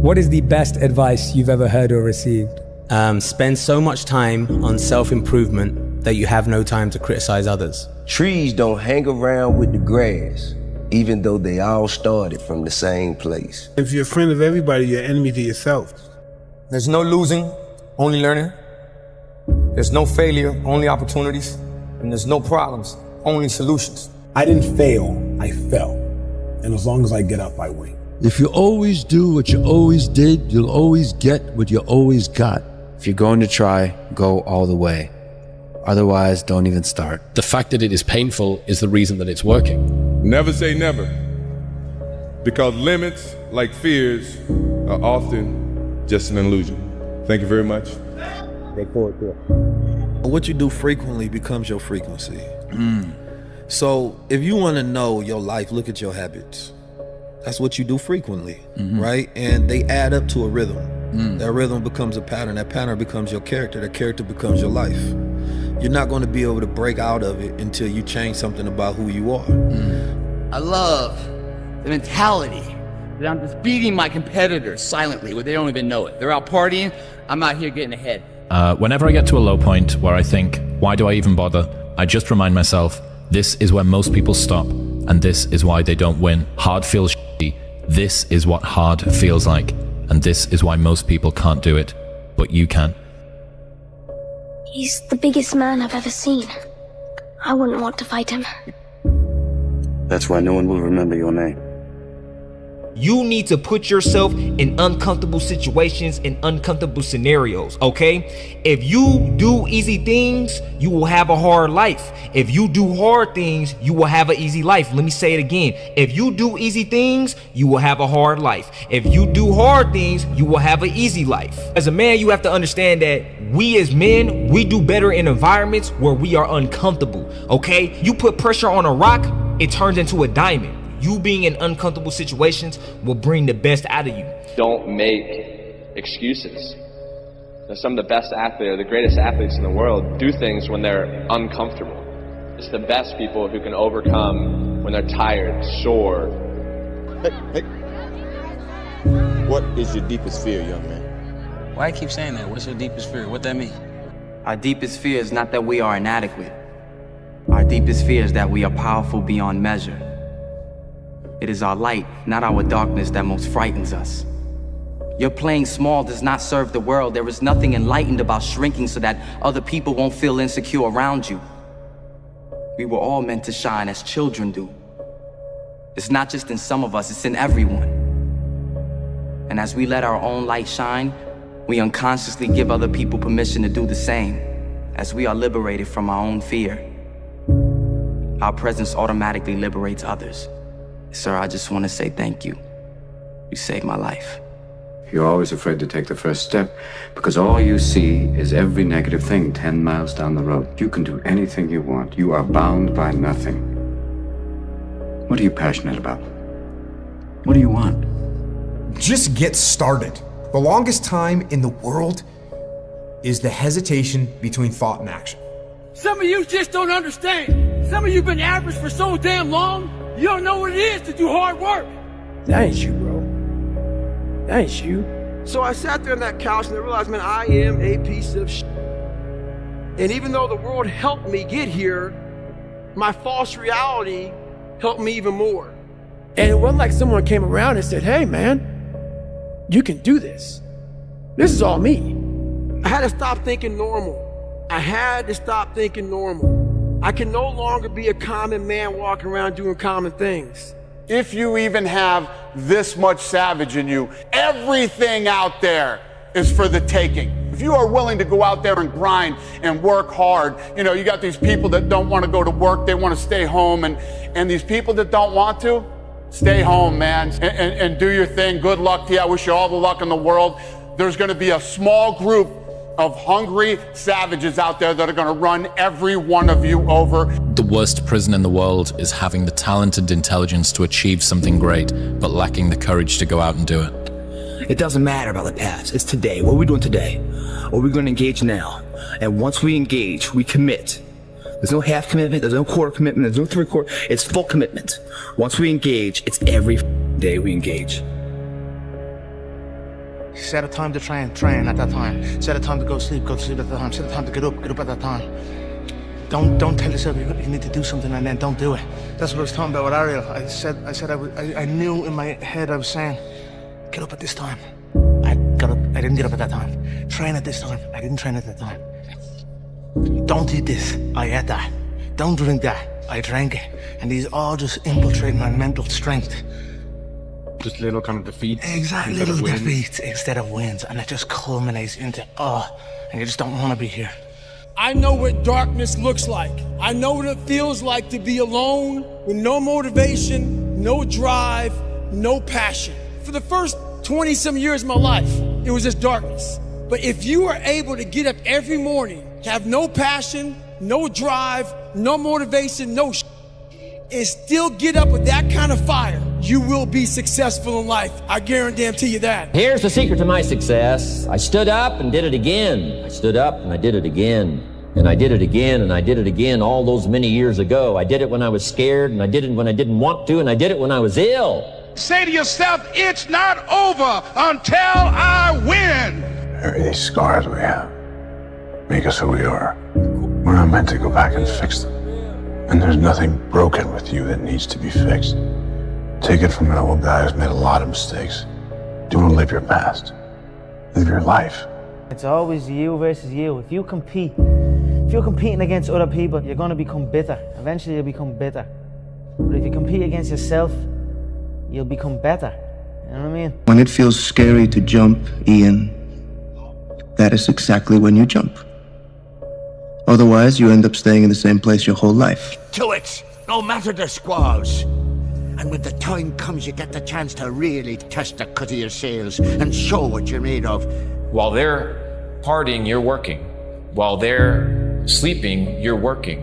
What is the best advice you've ever heard or received? Spend so much time on self-improvement that you have no time to criticize others. Trees don't hang around with the grass, even though they all started from the same place. If you're a friend of everybody, you're an enemy to yourself. There's no losing, only learning. There's no failure, only opportunities. And there's no problems, only solutions. I didn't fail, I fell. And as long as I get up, I win. If you always do what you always did, you'll always get what you always got. If you're going to try, go all the way. Otherwise, don't even start. The fact that it is painful is the reason that it's working. Never say never, because limits, like fears, are often just an illusion. Thank you very much. What you do frequently becomes your frequency. So if you want to know your life, look at your habits. That's what you do frequently, right? And they add up to a rhythm. That rhythm becomes a pattern. That pattern becomes your character. That character becomes your life. You're not going to be able to break out of it until you change something about who you are. I love the mentality that I'm just beating my competitors silently where they don't even know it. They're out partying, I'm out here getting ahead. Whenever I get to a low point where I think, why do I even bother? I just remind myself, this is where most people stop, and this is why they don't win. Hard feels shitty. This is what hard feels like, and this is why most people can't do it, but you can. He's the biggest man I've ever seen. I wouldn't want to fight him. That's why no one will remember your name. You need to put yourself in uncomfortable situations and uncomfortable scenarios, okay? If you do easy things, you will have a hard life. If you do hard things, you will have an easy life. Let me say it again. If you do easy things, you will have a hard life. If you do hard things, you will have an easy life. As a man, you have to understand that we as men, we do better in environments where we are uncomfortable, okay? You put pressure on a rock, it turns into a diamond. You being in uncomfortable situations will bring the best out of you. Don't make excuses. Some of the best athletes, or the greatest athletes in the world, do things when they're uncomfortable. It's the best people who can overcome when they're tired, sore. Hey. What is your deepest fear, young man? Why do you keep saying that? What's your deepest fear? What that mean? Our deepest fear is not that we are inadequate. Our deepest fear is that we are powerful beyond measure. It is our light, not our darkness, that most frightens us. Your playing small does not serve the world. There is nothing enlightened about shrinking so that other people won't feel insecure around you. We were all meant to shine as children do. It's not just in some of us, it's in everyone. And as we let our own light shine, we unconsciously give other people permission to do the same. As we are liberated from our own fear, our presence automatically liberates others. Sir, I just want to say thank you. You saved my life. You're always afraid to take the first step because all you see is every negative thing 10 miles down the road. You can do anything you want. You are bound by nothing. What are you passionate about? What do you want? Just get started. The longest time in the world is the hesitation between thought and action. Some of you just don't understand. Some of you been average for so damn long, you don't know what it is to do hard work. That ain't you, bro. That ain't you. So I sat there on that couch and I realized, man, I am a piece of shit. And even though the world helped me get here, my false reality helped me even more. And it wasn't like someone came around and said, hey, man, you can do this. This is all me. I had to stop thinking normal. I had to stop thinking normal. I can no longer be a common man walking around doing common things. If you even have this much savage in you, everything out there is for the taking. If you are willing to go out there and grind and work hard, you know, you got these people that don't want to go to work, they want to stay home, and these people that don't want to, stay home, man, and do your thing. Good luck to you. I wish you all the luck in the world. There's going to be a small group of hungry savages out there that are going to run every one of you over. The worst prison in the world is having the talent and intelligence to achieve something great, but lacking the courage to go out and do it. It doesn't matter about the past. It's today. What are we doing today? What are we going to engage now? And once we engage, we commit. There's no half commitment. There's no quarter commitment. There's no three-quarter. It's full commitment. Once we engage, it's every day we engage. Set a time to train at that time. Set a time to go to sleep at that time. Set a time to get up at that time. Don't tell yourself you need to do something and then don't do it. That's what I was talking about with Ariel. I knew in my head I was saying, get up at this time. I didn't get up at that time. Train at this time. I didn't train at that time. Don't eat this. I ate that. Don't drink that. I drank it. And these all just infiltrate my mental strength. Just little kind of defeats. Exactly, little defeats instead of wins. And it just culminates into, and you just don't want to be here. I know what darkness looks like. I know what it feels like to be alone with no motivation, no drive, no passion. For the first 20-some years of my life, it was just darkness. But if you are able to get up every morning, have no passion, no drive, no motivation, no and still get up with that kind of fire, you will be successful in life. I guarantee you that. Here's the secret to my success. I stood up and did it again. I stood up and I did it again. And I did it again and I did it again all those many years ago. I did it when I was scared and I did it when I didn't want to and I did it when I was ill. Say to yourself, it's not over until I win. Maybe these scars we have make us who we are. We're not meant to go back and fix them. And there's nothing broken with you that needs to be fixed. Take it from an old guy who's made a lot of mistakes. Don't live your past. Live your life. It's always you versus you. If you're competing against other people, you're going to become bitter. Eventually you'll become bitter. But if you compete against yourself, you'll become better. You know what I mean? When it feels scary to jump, Ian, that is exactly when you jump. Otherwise, you end up staying in the same place your whole life. To it, no matter the squalls. And when the time comes, you get the chance to really test the cut of your sails and show what you're made of. While they're partying, you're working. While they're sleeping, you're working.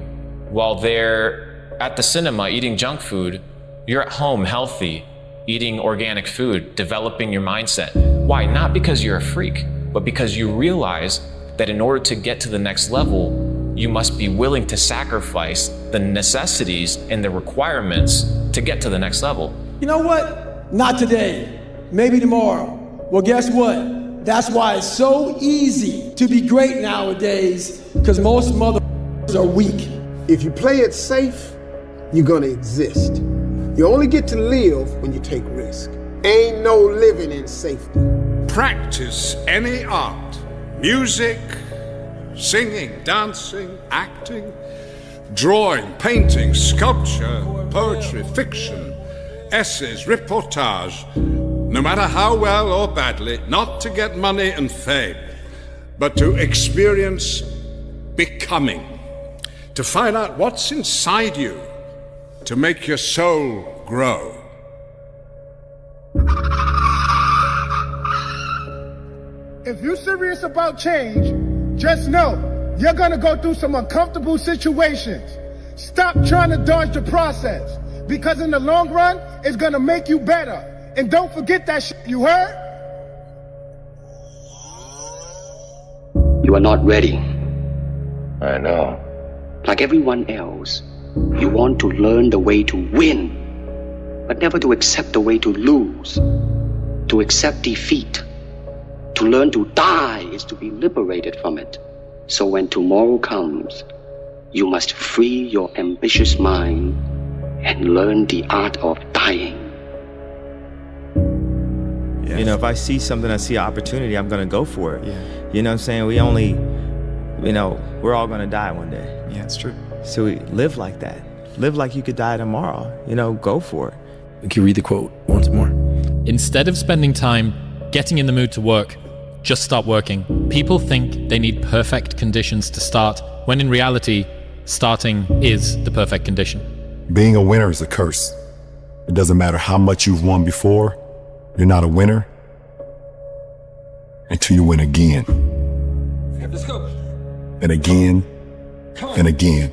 While they're at the cinema eating junk food, you're at home healthy, eating organic food, developing your mindset. Why? Not because you're a freak, but because you realize that in order to get to the next level, you must be willing to sacrifice the necessities and the requirements to get to the next level. You know what? Not today. Maybe tomorrow. Well, guess what? That's why it's so easy to be great nowadays, because most motherfuckers are weak. If you play it safe, you're gonna exist. You only get to live when you take risk. Ain't no living in safety. Practice any art, music, singing, dancing, acting, drawing, painting, sculpture, poetry, fiction, essays, reportage, no matter how well or badly, not to get money and fame, but to experience becoming, to find out what's inside you, to make your soul grow. If you're serious about change, just know you're gonna go through some uncomfortable situations. Stop trying to dodge the process, because in the long run, it's gonna make you better. And don't forget that shit, you heard? You are not ready. I know. Like everyone else, you want to learn the way to win, but never to accept the way to lose, to accept defeat. To learn to die is to be liberated from it. So when tomorrow comes, you must free your ambitious mind and learn the art of dying. Yeah. You know, if I see something, I see an opportunity, I'm gonna go for it. Yeah. You know what I'm saying? We only, we're all gonna die one day. Yeah, it's true. So we live like that. Live like you could die tomorrow. Go for it. Can you read the quote once more? Instead of spending time getting in the mood to work, just start working. People think they need perfect conditions to start, when in reality, starting is the perfect condition. Being a winner is a curse. It doesn't matter how much you've won before, you're not a winner until you win again. Let's go. And again, and again.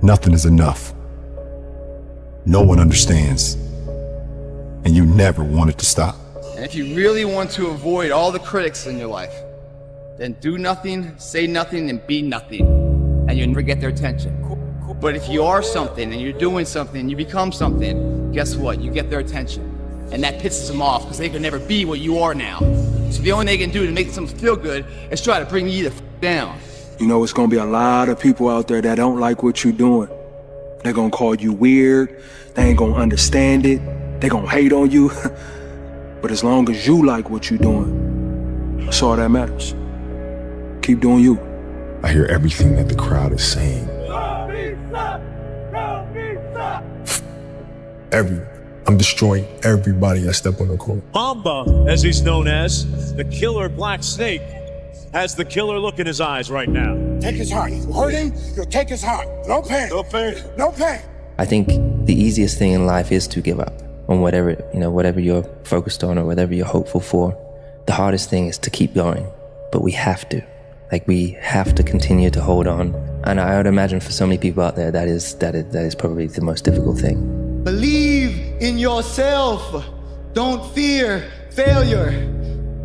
Nothing is enough. No one understands. And you never want it to stop. And if you really want to avoid all the critics in your life, then do nothing, say nothing, and be nothing. And you'll never get their attention. But if you are something and you're doing something, you become something, guess what? You get their attention. And that pisses them off because they can never be what you are now. So the only thing they can do to make them feel good is try to bring you the down. You know, it's gonna be a lot of people out there that don't like what you're doing. They're gonna call you weird. They ain't gonna understand it. They gonna hate on you. But as long as you like what you're doing, that's all that matters. Keep doing you. I hear everything that the crowd is saying. I'm destroying everybody I step on the court. Mamba, as he's known as, the killer Black Snake, has the killer look in his eyes right now. Take his heart. You hurt him, you'll take his heart. No pain. No pain. No pain. I think the easiest thing in life is to give up on whatever you're focused on or whatever you're hopeful for. The hardest thing is to keep going, but we have to. We have to continue to hold on. And I would imagine for so many people out there, that is probably the most difficult thing. Believe in yourself. Don't fear failure.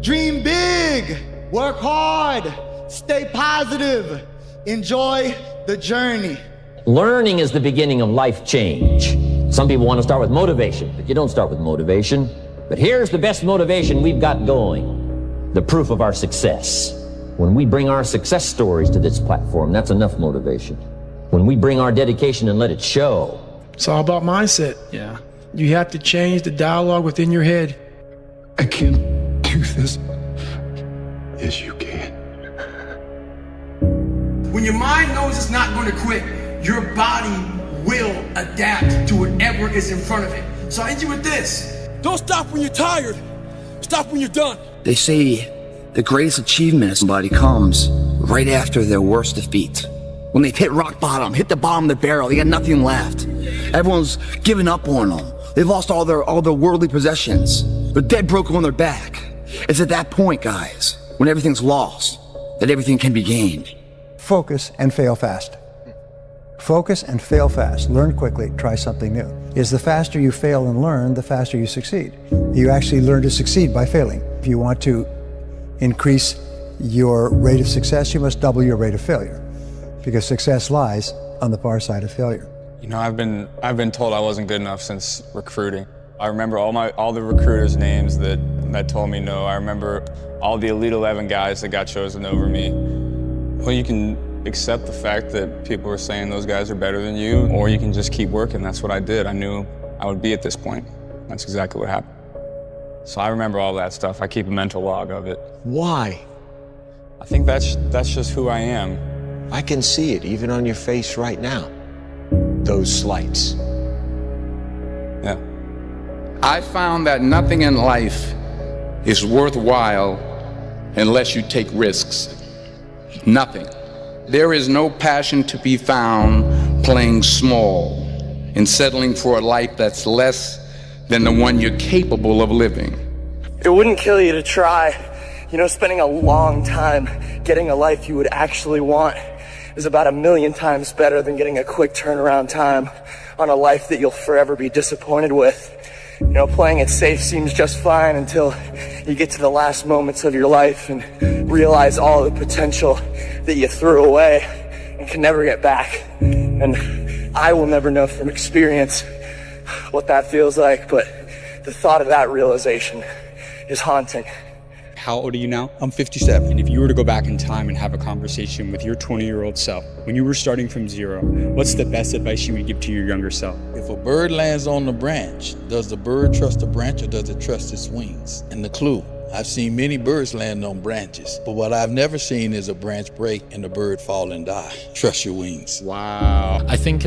Dream big. Work hard. Stay positive. Enjoy the journey. Learning is the beginning of life change. Some people want to start with motivation, but you don't start with motivation. But here's the best motivation we've got going. The proof of our success. When we bring our success stories to this platform, that's enough motivation. When we bring our dedication and let it show. It's all about mindset. Yeah. You have to change the dialogue within your head. I can't do this. Yes, you can. When your mind knows it's not going to quit, your body will adapt to whatever is in front of it. So I end you with this. Don't stop when you're tired. Stop when you're done. They say the greatest achievement of somebody comes right after their worst defeat. When they've hit rock bottom, hit the bottom of the barrel, they got nothing left. Everyone's given up on them. They've lost all their worldly possessions. They're dead broke on their back. It's at that point, guys, when everything's lost, that everything can be gained. Focus and fail fast. Focus and fail fast. Learn quickly, try something new. Is the faster you fail and learn, the faster you succeed. You actually learn to succeed by failing. If you want to increase your rate of success, you must double your rate of failure, because success lies on the far side of failure. You know, I've been told I wasn't good enough since recruiting. I remember all the recruiters' names that told me no. I remember all the Elite 11 guys that got chosen over me. Well, you can accept the fact that people are saying those guys are better than you, or you can just keep working. That's what I did. I knew I would be at this point. That's exactly what happened. So I remember all that stuff. I keep a mental log of it. Why? I think that's just who I am. I can see it even on your face right now. Those slights. Yeah. I found that nothing in life is worthwhile unless you take risks. Nothing. There is no passion to be found playing small and settling for a life that's less than the one you're capable of living. It wouldn't kill you to try. You know, spending a long time getting a life you would actually want is about 1,000,000 times better than getting a quick turnaround time on a life that you'll forever be disappointed with. You know, playing it safe seems just fine until you get to the last moments of your life and realize all the potential that you threw away and can never get back. And I will never know from experience what that feels like, but the thought of that realization is haunting. How old are you now? I'm 57. And if you were to go back in time and have a conversation with your 20-year-old self, when you were starting from zero, what's the best advice you would give to your younger self? If a bird lands on the branch, does the bird trust the branch or does it trust its wings? And the clue, I've seen many birds land on branches, but what I've never seen is a branch break and the bird fall and die. Trust your wings. Wow. I think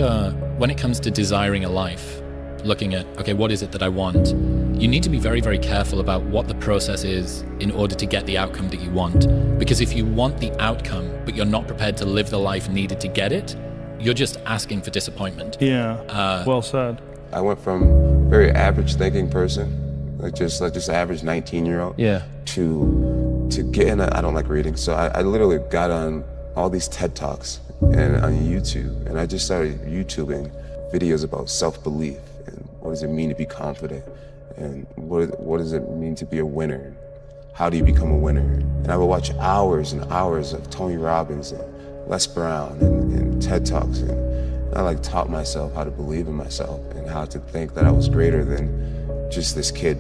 when it comes to desiring a life, looking at, okay, what is it that I want? You need to be very, very careful about what the process is in order to get the outcome that you want. Because if you want the outcome, but you're not prepared to live the life needed to get it, you're just asking for disappointment. Yeah, well said. I went from very average thinking person, like just average 19-year-old, yeah, to get in I don't like reading, so I literally got on all these TED Talks and on YouTube, and I just started YouTubing videos about self-belief and what does it mean to be confident, and what does it mean to be a winner? How do you become a winner? And I would watch hours and hours of Tony Robbins and Les Brown and TED Talks, and I taught myself how to believe in myself and how to think that I was greater than just this kid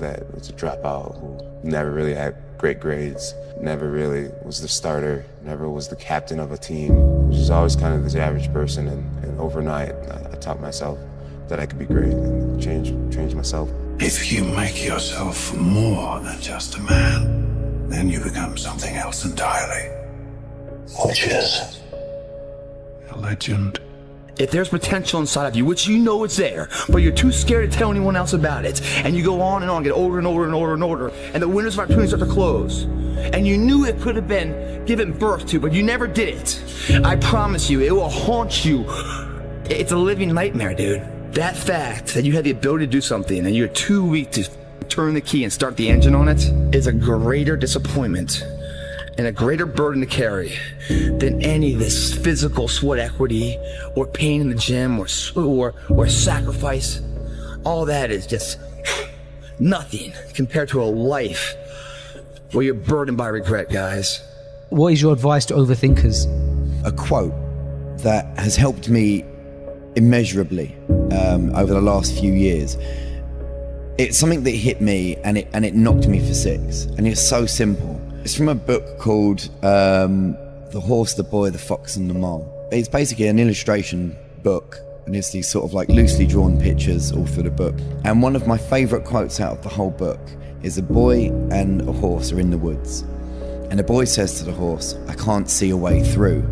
that was a dropout who never really had great grades, never really was the starter, never was the captain of a team, was just always kind of this average person. And overnight, I taught myself that I could be great and change myself. If you make yourself more than just a man, then you become something else entirely, which is a legend. If there's potential inside of you, which you know it's there, but you're too scared to tell anyone else about it, and you go on, get older and older and older and older, and the windows of opportunity start to close, and you knew it could have been given birth to, but you never did it, I promise you, it will haunt you. It's a living nightmare, dude. That fact that you had the ability to do something and you're too weak to turn the key and start the engine on it is a greater disappointment and a greater burden to carry than any of this physical sweat equity or pain in the gym or sacrifice. All that is just nothing compared to a life where you're burdened by regret, guys. What is your advice to overthinkers? A quote that has helped me immeasurably over the last few years. It's something that hit me and it knocked me for six, and it's so simple. It's from a book called The Horse, the Boy, the Fox and the Mole. It's basically an illustration book, and it's these sort of like loosely drawn pictures all through the book. And one of my favorite quotes out of the whole book is a boy and a horse are in the woods, and the boy says to the horse, "I can't see a way through."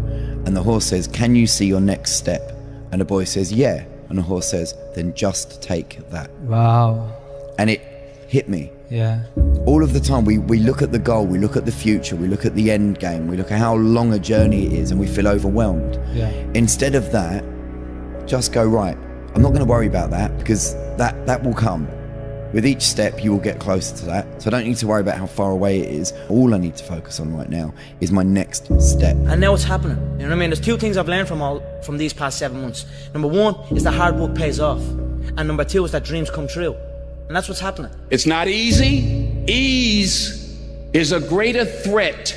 And the horse says, "Can you see your next step?" And the boy says, "Yeah." And the horse says, "Then just take that." Wow. And it hit me. Yeah. All of the time we look at the goal, we look at the future, we look at the end game, we look at how long a journey it is, and we feel overwhelmed. Yeah. Instead of that, just go, right, I'm not going to worry about that, because that will come. With each step you will get closer to that, so I don't need to worry about how far away it is. All I need to focus on right now is my next step. And now it's happening. You know what I mean? There's two things I've learned from these past 7 months. Number one is that hard work pays off, and number two is that dreams come true. And that's what's happening. It's not easy. Ease is a greater threat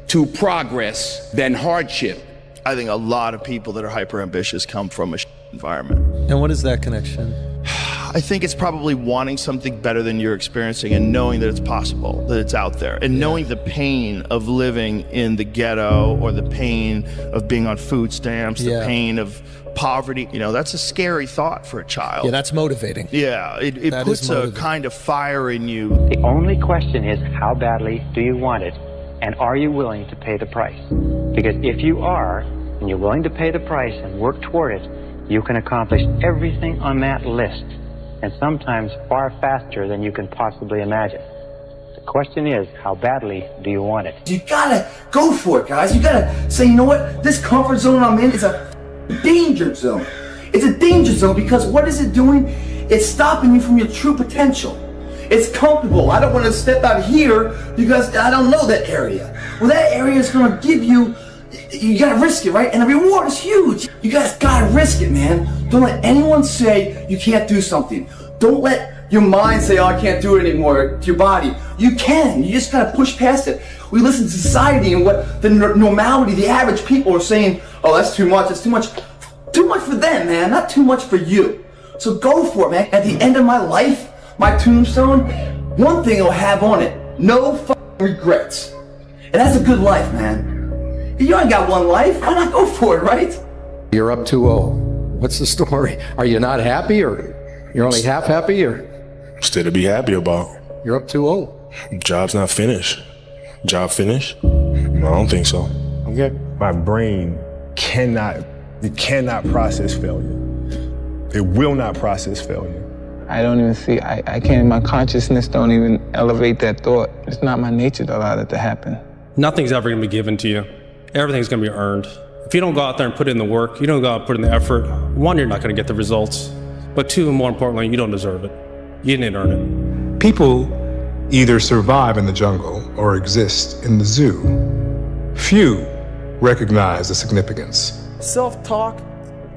to progress than hardship. I think a lot of people that are hyper ambitious come from a environment. And what is that connection? I think it's probably wanting something better than you're experiencing and knowing that it's possible, that it's out there, and knowing the pain of living in the ghetto, or the pain of being on food stamps, the pain of poverty. You know, that's a scary thought for a child. Yeah, that's motivating. Yeah, it puts a kind of fire in you. The only question is, how badly do you want it, and are you willing to pay the price? Because if you are, and you're willing to pay the price and work toward it, you can accomplish everything on that list, and sometimes far faster than you can possibly imagine. The question is, how badly do you want it? You gotta go for it, guys. You gotta say, you know what? This comfort zone I'm in is a danger zone. It's a danger zone because what is it doing? It's stopping you from your true potential. It's comfortable. I don't want to step out here because I don't know that area. Well, that area is going to give you gotta risk it, right? And the reward is huge. You guys gotta risk it, man. Don't let anyone say you can't do something. Don't let your mind say, oh, I can't do it anymore, to your body. You can. You just gotta push past it. We listen to society and what the normality, the average people are saying, oh, that's too much, it's too much. Too much for them, man, not too much for you. So go for it, man. At the end of my life, my tombstone, one thing it'll have on it, no fucking regrets. And that's a good life, man. You ain't got one life, why not go for it, right? You're up 2-0. What's the story? Are you not happy, or you're only half happy, or? Still to be happy about. You're up 2-0. Job's not finished. Job finished? No, I don't think so. Okay. My brain cannot process failure. It will not process failure. I don't even see, I can't, my consciousness don't even elevate that thought. It's not my nature to allow that to happen. Nothing's ever gonna be given to you. Everything's gonna be earned. If you don't go out there and put in the work, you don't go out and put in the effort, one, you're not gonna get the results. But two, more importantly, you don't deserve it. You didn't earn it. People either survive in the jungle or exist in the zoo. Few recognize the significance. Self-talk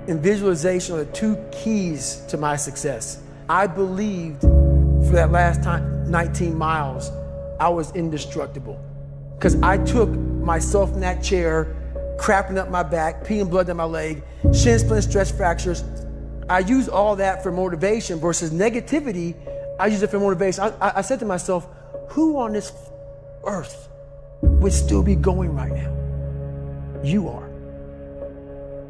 and visualization are the two keys to my success. I believed for that last time, 19 miles, I was indestructible. Because I took myself in that chair, crapping up my back, peeing blood down my leg, shin splint, stress fractures. I use all that for motivation versus negativity. I use it for motivation. I said to myself, who on this earth would still be going right now? You are.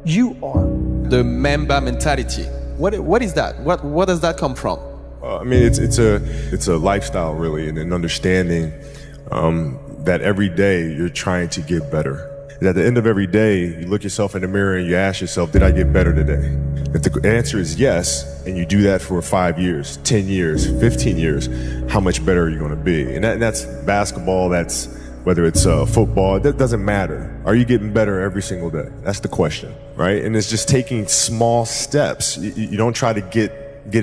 You are. The Mamba mentality. What is that? What does that come from? I mean, it's a lifestyle, really, and an understanding that every day you're trying to get better. And at the end of every day, you look yourself in the mirror and you ask yourself, did I get better today? If the answer is yes, and you do that for 5 years, 10 years, 15 years, how much better are you going to be? And that's basketball, that's whether it's football, that doesn't matter. Are you getting better every single day? That's the question, right? And it's just taking small steps. You don't try to get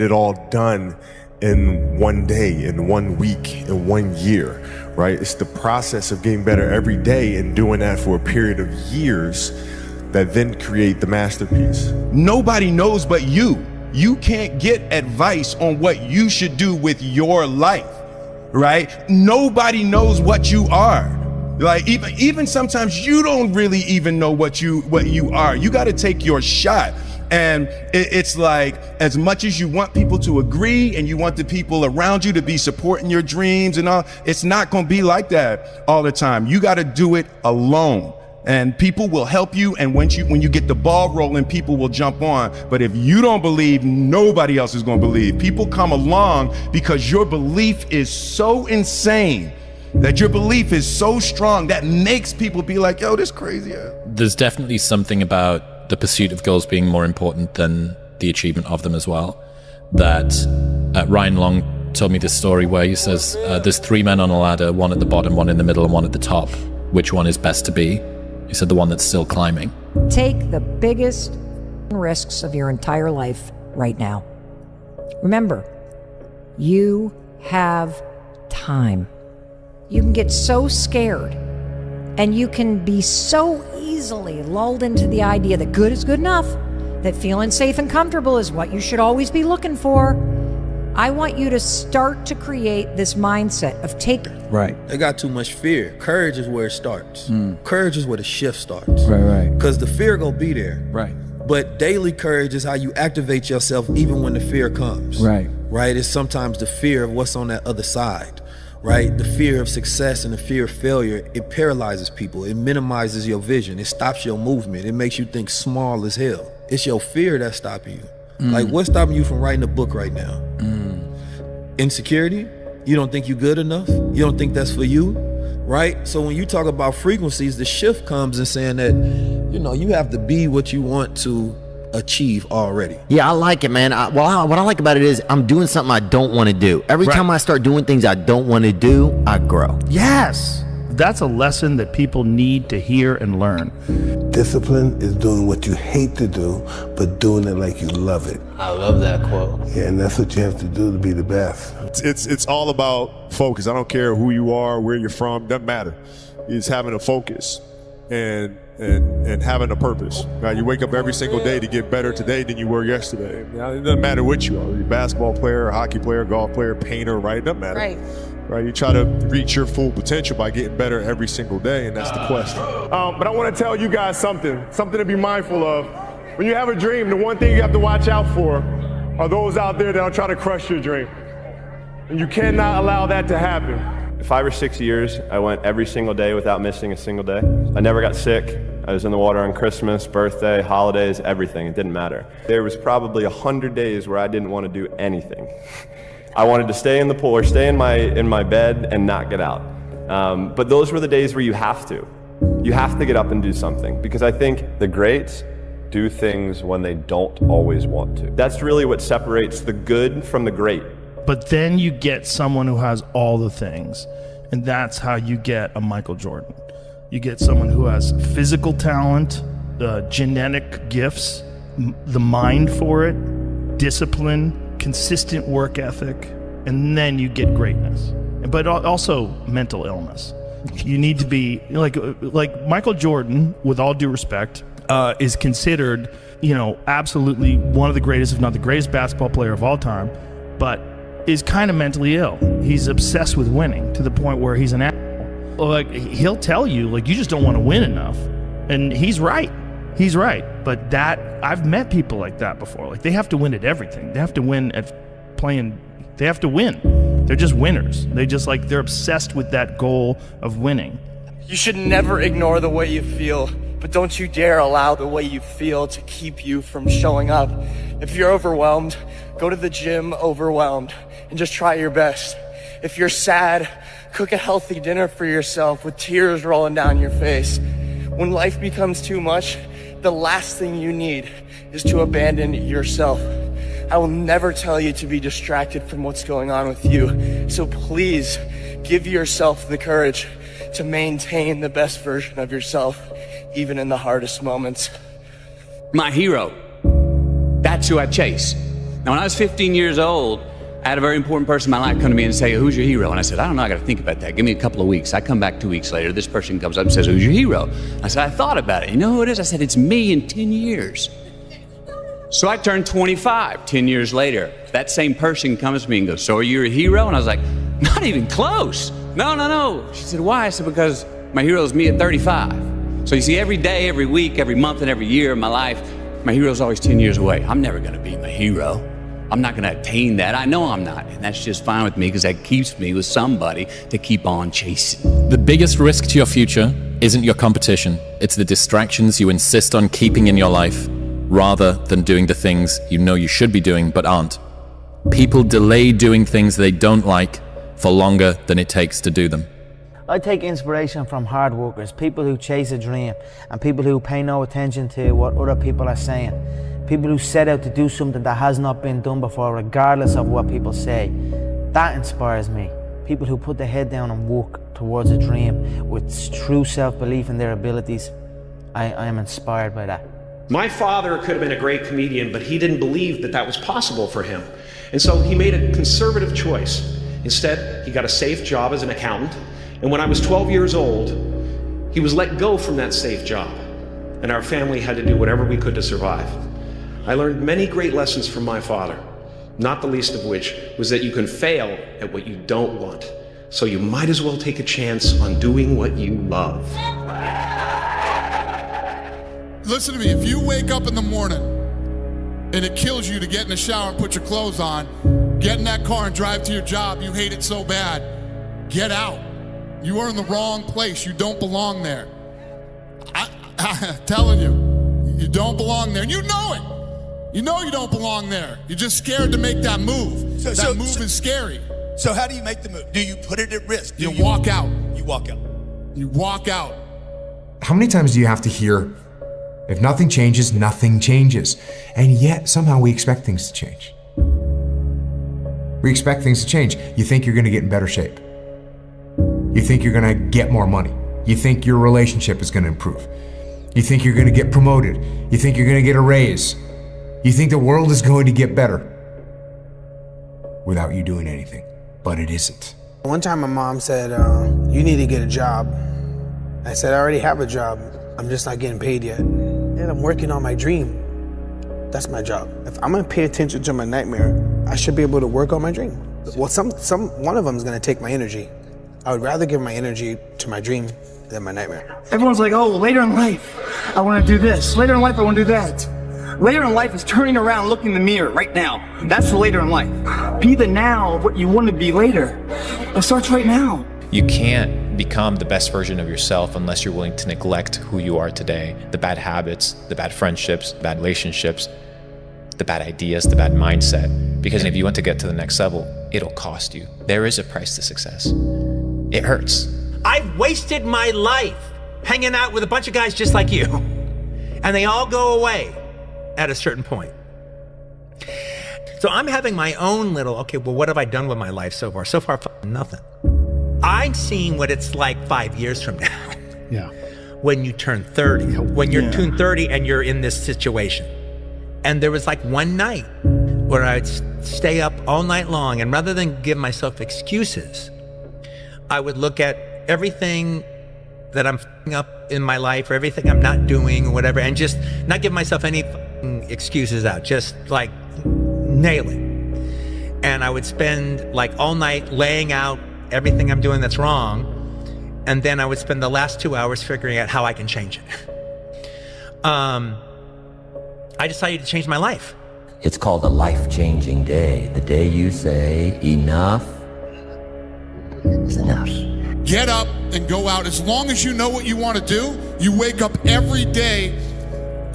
it all done in one day, in 1 week, in 1 year, right? It's the process of getting better every day and doing that for a period of years that then create the masterpiece. Nobody knows but you. You can't get advice on what you should do with your life, right? Nobody knows what you are. Like even sometimes you don't really even know what you are. You got to take your shot. And it's like, as much as you want people to agree and you want the people around you to be supporting your dreams and all, it's not going to be like that all the time. You got to do it alone. And people will help you, and when you get the ball rolling, people will jump on. But if you don't believe, nobody else is going to believe. People come along because your belief is so insane, that your belief is so strong, that makes people be like, yo, this crazy. There's definitely something about the pursuit of goals being more important than the achievement of them as well. That Ryan Long told me this story where he says, there's 3 men on a ladder, one at the bottom, one in the middle, and one at the top. Which one is best to be? He said the one that's still climbing. Take the biggest risks of your entire life right now. Remember, you have time. You can get so scared, and you can be so easily lulled into the idea that good is good enough, that feeling safe and comfortable is what you should always be looking for. I want you to start to create this mindset of take. Right. They got too much fear. Courage is where it starts. Courage is where the shift starts. Right. Because the fear gonna be there. Right. But daily courage is how you activate yourself even when the fear comes. Right. Right? It's sometimes the fear of what's on that other side. Right? The fear of success and the fear of failure, it paralyzes people. It minimizes your vision. It stops your movement. It makes you think small as hell. It's your fear that's stopping you. Like, what's stopping you from writing a book right now? Insecurity? You don't think you're good enough? You don't think that's for you? Right? So when you talk about frequencies, the shift comes in saying that, you know, you have to be what you want to achieve already. Yeah, I like it, man. What I like about it is I'm doing something I don't want to do. Every time I start doing things I don't want to do, I grow. Yes. That's a lesson that people need to hear and learn. Discipline is doing what you hate to do, but doing it like you love it. I love that quote. Yeah, and that's what you have to do to be the best. It's all about focus. I don't care who you are, where you're from, doesn't matter. It's having a focus and having a purpose. Right? You wake up every single day to get better today than you were yesterday. Now, it doesn't matter what you are. You're a basketball player, a hockey player, golf player, painter, right? It doesn't matter. Right? You try to reach your full potential by getting better every single day, and that's the quest. But I want to tell you guys something to be mindful of. When you have a dream, the one thing you have to watch out for are those out there that are trying to crush your dream. And you cannot allow that to happen. 5 or 6 years, I went every single day without missing a single day. I never got sick. I was in the water on Christmas, birthday, holidays, everything. It didn't matter. There was probably 100 days where I didn't want to do anything. I wanted to stay in the pool or stay in my bed and not get out. But those were the days where you have to. You have to get up and do something, because I think the greats do things when they don't always want to. That's really what separates the good from the great. But then you get someone who has all the things, and that's how you get a Michael Jordan. You get someone who has physical talent, genetic gifts, the mind for it, discipline, consistent work ethic, and then you get greatness. But also mental illness. You need to be like Michael Jordan, with all due respect, is considered, absolutely one of the greatest, if not the greatest basketball player of all time, but is kind of mentally ill. He's obsessed with winning to the point where he's an asshole. Like, he'll tell you, like, you just don't want to win enough. And he's right. he's right. But I've met people like that before. Like, they have to win at everything. They have to win at playing. They have to win. They're just winners. They're obsessed with that goal of winning. You should never ignore the way you feel, but don't you dare allow the way you feel to keep you from showing up. If you're overwhelmed, go to the gym overwhelmed and just try your best. If you're sad, cook a healthy dinner for yourself with tears rolling down your face. When life becomes too much, the last thing you need is to abandon yourself. I will never tell you to be distracted from what's going on with you. So please give yourself the courage to maintain the best version of yourself, even in the hardest moments. My hero. That's who I chase. Now, when I was 15 years old, I had a very important person in my life come to me and say, who's your hero? And I said, I don't know, I got to think about that. Give me a couple of weeks. I come back 2 weeks later. This person comes up and says, who's your hero? I said, I thought about it. You know who it is? I said, it's me in 10 years. So I turned 25 10 years later. That same person comes to me and goes, so are you a hero? And I was like, not even close. No. She said, why? I said, because my hero is me at 35. So you see, every day, every week, every month, and every year of my life, my hero is always 10 years away. I'm never going to be my hero. I'm not going to attain that. I know I'm not. And that's just fine with me because that keeps me with somebody to keep on chasing. The biggest risk to your future isn't your competition. It's the distractions you insist on keeping in your life rather than doing the things you know you should be doing but aren't. People delay doing things they don't like for longer than it takes to do them. I take inspiration from hard workers, people who chase a dream, and people who pay no attention to what other people are saying. People who set out to do something that has not been done before, regardless of what people say. That inspires me. People who put their head down and work towards a dream with true self-belief in their abilities. I am inspired by that. My father could have been a great comedian, but he didn't believe that that was possible for him. And so he made a conservative choice. Instead, he got a safe job as an accountant. And when I was 12 years old, he was let go from that safe job. And our family had to do whatever we could to survive. I learned many great lessons from my father, not the least of which was that you can fail at what you don't want. So you might as well take a chance on doing what you love. Listen to me, if you wake up in the morning and it kills you to get in the shower and put your clothes on, get in that car and drive to your job, you hate it so bad, get out. You are in the wrong place. You don't belong there. I'm telling you, you don't belong there. And you know it. You know you don't belong there. You're just scared to make that move. That move is scary. So how do you make the move? Do you put it at risk? You walk out. You walk out. You walk out. How many times do you have to hear, if nothing changes, nothing changes? And yet, somehow we expect things to change. We expect things to change. You think you're going to get in better shape. You think you're going to get more money. You think your relationship is going to improve. You think you're going to get promoted. You think you're going to get a raise. You think the world is going to get better without you doing anything, but it isn't. One time my mom said, you need to get a job. I said, I already have a job. I'm just not getting paid yet. And I'm working on my dream. That's my job. If I'm going to pay attention to my nightmare, I should be able to work on my dream. Well, one of them is going to take my energy. I would rather give my energy to my dream than my nightmare. Everyone's like, oh, later in life, I want to do this. Later in life, I want to do that. Later in life is turning around, looking in the mirror right now. That's the later in life. Be the now of what you want to be later. It starts right now. You can't become the best version of yourself unless you're willing to neglect who you are today. The bad habits, the bad friendships, the bad relationships, the bad ideas, the bad mindset. Because if you want to get to the next level, it'll cost you. There is a price to success. It hurts. I've wasted my life hanging out with a bunch of guys just like you. And they all go away at a certain point. So I'm having my own little, okay, well, what have I done with my life so far? So far, nothing. I'm seeing what it's like 5 years from now. Yeah. When you turn 30, when you're turn 30 and you're in this situation. And there was like one night where I'd stay up all night long, and rather than give myself excuses, I would look at everything that I'm f***ing up in my life, or everything I'm not doing, or whatever, and just not give myself any excuses out, just like nail it. And I would spend like all night laying out everything I'm doing that's wrong, and then I would spend the last 2 hours figuring out how I can change it. I decided to change my life. It's called a life-changing day. The day you say enough is enough. Get up and go out. As long as you know what you want to do, you wake up every day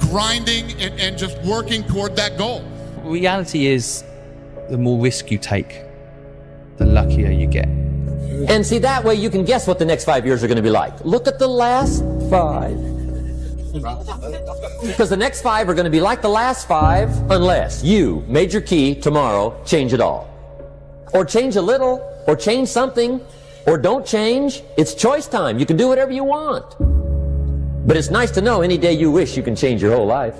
grinding and just working toward that goal. Reality is, the more risk you take, the luckier you get. And see, that way you can guess what the next 5 years are going to be like. Look at the last 5. Because the next 5 are going to be like the last 5 unless you, major key, tomorrow, change it all. Or change a little, or change something, or don't change. It's choice time. You can do whatever you want. But it's nice to know any day you wish you can change your whole life.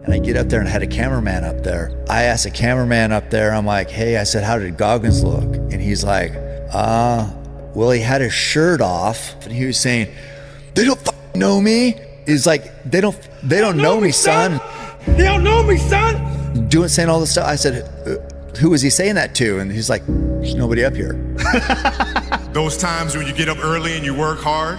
And I get up there and had a cameraman up there. I asked a cameraman up there, I'm like, hey, I said, how did Goggins look? And he's like, well, he had his shirt off. And he was saying, they don't know me. He's like, they don't know me, son. They don't know me, son. Saying all this stuff. I said, who was he saying that to? And he's like, there's nobody up here. Those times when you get up early and you work hard,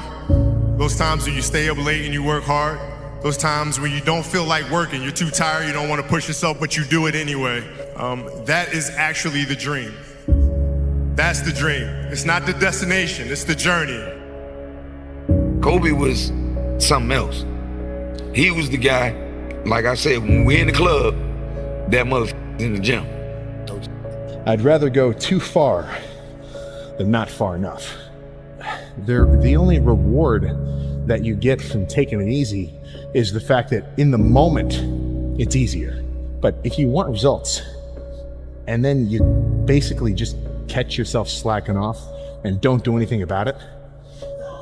those times when you stay up late and you work hard, those times when you don't feel like working, you're too tired, you don't want to push yourself, but you do it anyway. That is actually the dream. That's the dream. It's not the destination, it's the journey. Kobe was something else. He was the guy, like I said, when we're in the club, that motherfucker's in the gym. I'd rather go too far than not far enough. The only reward that you get from taking it easy is the fact that in the moment, it's easier. But if you want results, and then you basically just catch yourself slacking off and don't do anything about it,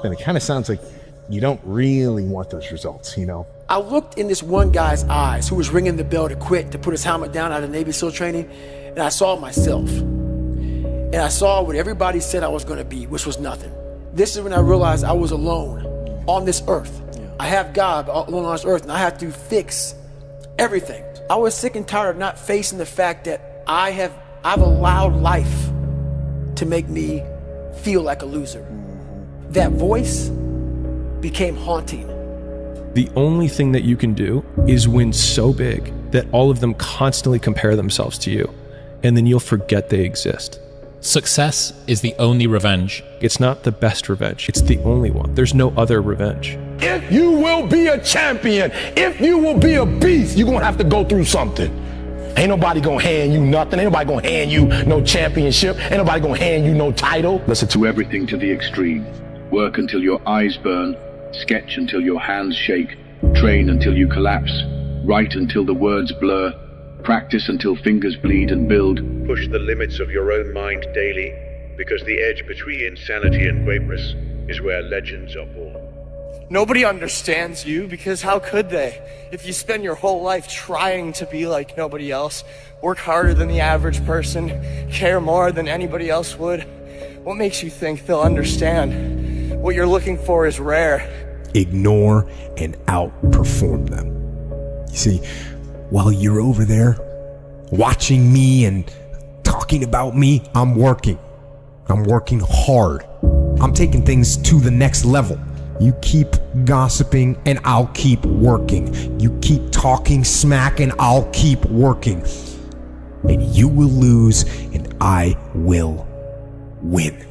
then it kind of sounds like you don't really want those results, you know? I looked in this one guy's eyes who was ringing the bell to quit, to put his helmet down out of Navy SEAL training, and I saw myself. And I saw what everybody said I was gonna be, which was nothing. This is when I realized I was alone on this earth. I have God alone on this earth, and I have to fix everything. I was sick and tired of not facing the fact that I've allowed life to make me feel like a loser. That voice became haunting. The only thing that you can do is win so big that all of them constantly compare themselves to you, and then you'll forget they exist. Success is the only revenge. It's not the best revenge. It's the only one. There's no other revenge. If you will be a champion, if you will be a beast, you're going to have to go through something. Ain't nobody going to hand you nothing. Ain't nobody going to hand you no championship. Ain't nobody going to hand you no title. Listen to everything to the extreme. Work until your eyes burn. Sketch until your hands shake. Train until you collapse. Write until the words blur. Practice until fingers bleed and build. Push the limits of your own mind daily, because the edge between insanity and greatness is where legends are born. Nobody understands you, because how could they? If you spend your whole life trying to be like nobody else, work harder than the average person, care more than anybody else would, what makes you think they'll understand? What you're looking for is rare. Ignore and outperform them. You see, while you're over there watching me and talking about me, I'm working. I'm working hard. I'm taking things to the next level. You keep gossiping and I'll keep working. You keep talking smack and I'll keep working. And you will lose and I will win.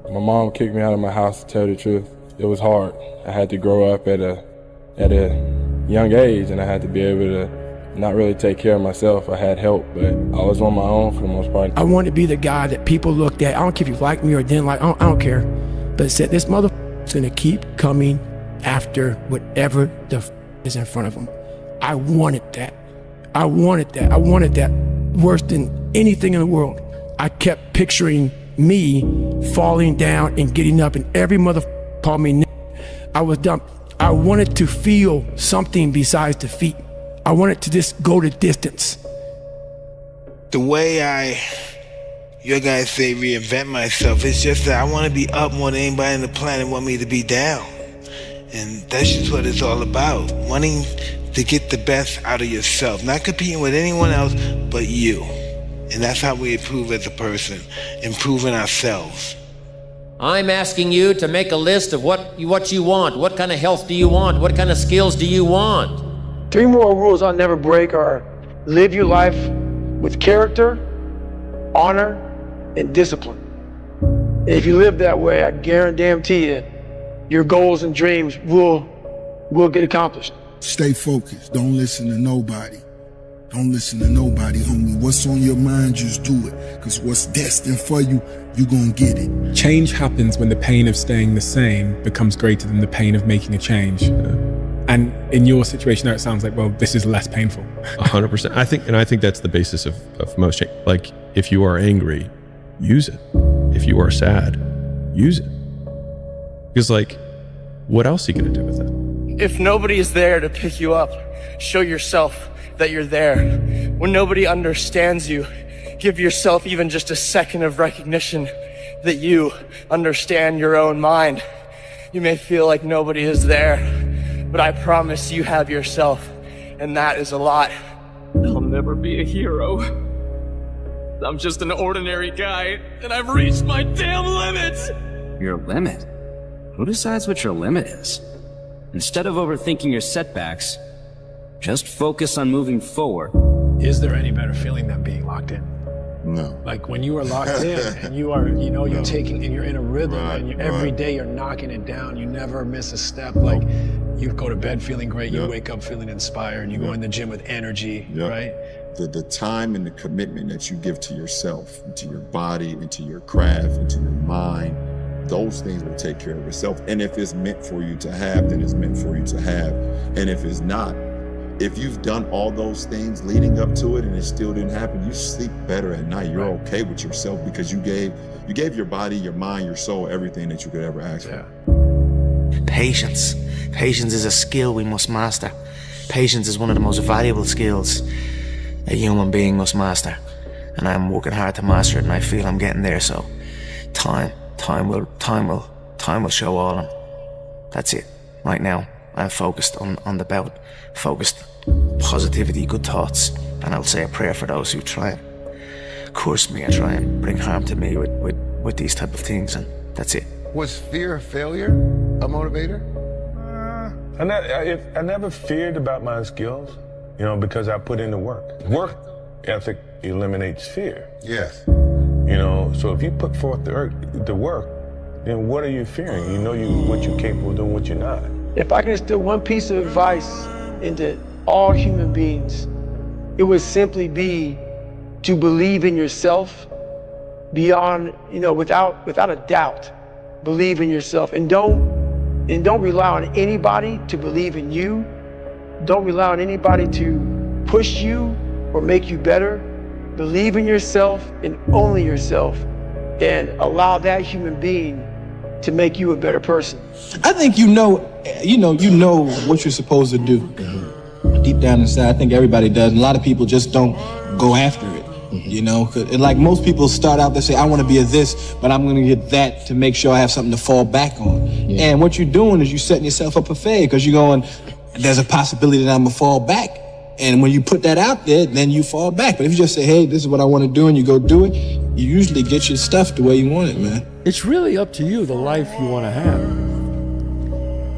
My mom kicked me out of my house, to tell the truth. It was hard. I had to grow up at a young age, and I had to be able to not really take care of myself. I had help, but I was on my own for the most part. I wanted to be the guy that people looked at. I don't care if you like me or didn't like, I don't care. But said, this motherfucker's gonna keep coming after whatever the is in front of him. I wanted that. I wanted that. I wanted that worse than anything in the world. I kept picturing me falling down and getting up, and every motherfucker called me n***. I was dumb. I wanted to feel something besides defeat. I wanted to just go the distance. The way your guys say reinvent myself, it's just that I want to be up more than anybody on the planet want me to be down. And that's just what it's all about. Wanting to get the best out of yourself. Not competing with anyone else but you. And that's how we improve as a person. Improving ourselves. I'm asking you to make a list of what you want. What kind of health do you want? What kind of skills do you want? 3 more rules I'll never break are live your life with character, honor, and discipline. And if you live that way, I guarantee you, your goals and dreams will get accomplished. Stay focused. Don't listen to nobody. Don't listen to nobody, homie. What's on your mind, just do it. Because what's destined for you, you're going to get it. Change happens when the pain of staying the same becomes greater than the pain of making a change. And in your situation now, it sounds like, well, this is less painful. 100%. I think that's the basis of most change. Like, if you are angry, use it. If you are sad, use it. Because, like, what else are you going to do with it? If nobody is there to pick you up, show yourself that you're there. When nobody understands you, give yourself even just a second of recognition that you understand your own mind. You may feel like nobody is there, but I promise you have yourself, and that is a lot. I'll never be a hero. I'm just an ordinary guy, and I've reached my damn limit! Your limit? Who decides what your limit is? Instead of overthinking your setbacks, just focus on moving forward. Is there any better feeling than being locked in? No. Like when you are locked in and you are, you're taking, and you're in a rhythm, and every day you're knocking it down. You never miss a step. Like you go to bed feeling great, you wake up feeling inspired, you go in the gym with energy, right? The time and the commitment that you give to yourself, to your body, into your craft, into your mind, those things will take care of itself. And if it's meant for you to have, then it's meant for you to have. And if it's not, if you've done all those things leading up to it and it still didn't happen, you sleep better at night. You're okay with yourself because you gave your body, your mind, your soul, everything that you could ever ask for. Patience. Patience is a skill we must master. Patience is one of the most valuable skills a human being must master. And I'm working hard to master it, and I feel I'm getting there. So time will show all. And that's it. Right now, I'm focused on the bout. Focused, positivity, good thoughts, and I'll say a prayer for those who try and curse me or try and bring harm to me with these type of things, and that's it. Was fear of failure a motivator? I never feared about my skills, because I put in the work. Work ethic eliminates fear. Yes. So if you put forth the work, then what are you fearing? You know what you're capable of doing, what you're not. If I can instill one piece of advice into all human beings, it would simply be to believe in yourself beyond, without a doubt. Believe in yourself, and don't rely on anybody to believe in you. Don't rely on anybody to push you or make you better. Believe in yourself and only yourself, and allow that human being to make you a better person. I think you know what you're supposed to do. Deep down inside, I think everybody does. And a lot of people just don't go after it. And like most people start out, they say, I want to be a this, but I'm going to get that to make sure I have something to fall back on. Yeah. And what you're doing is you're setting yourself up for failure, because you're going, there's a possibility that I'm going to fall back. And when you put that out there, then you fall back. But if you just say, hey, this is what I want to do, and you go do it, you usually get your stuff the way you want it, man. It's really up to you, the life you want to have.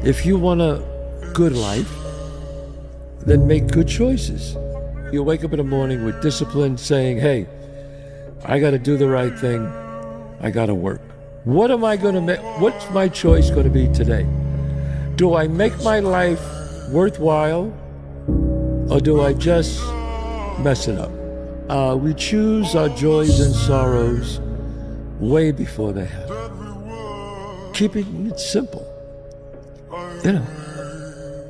If you want a good life, then make good choices. You wake up in the morning with discipline, saying, hey, I got to do the right thing. I got to work. What am I going to make? What's my choice going to be today? Do I make my life worthwhile, or do I just mess it up? We choose our joys and sorrows way before they happen. Keeping it simple.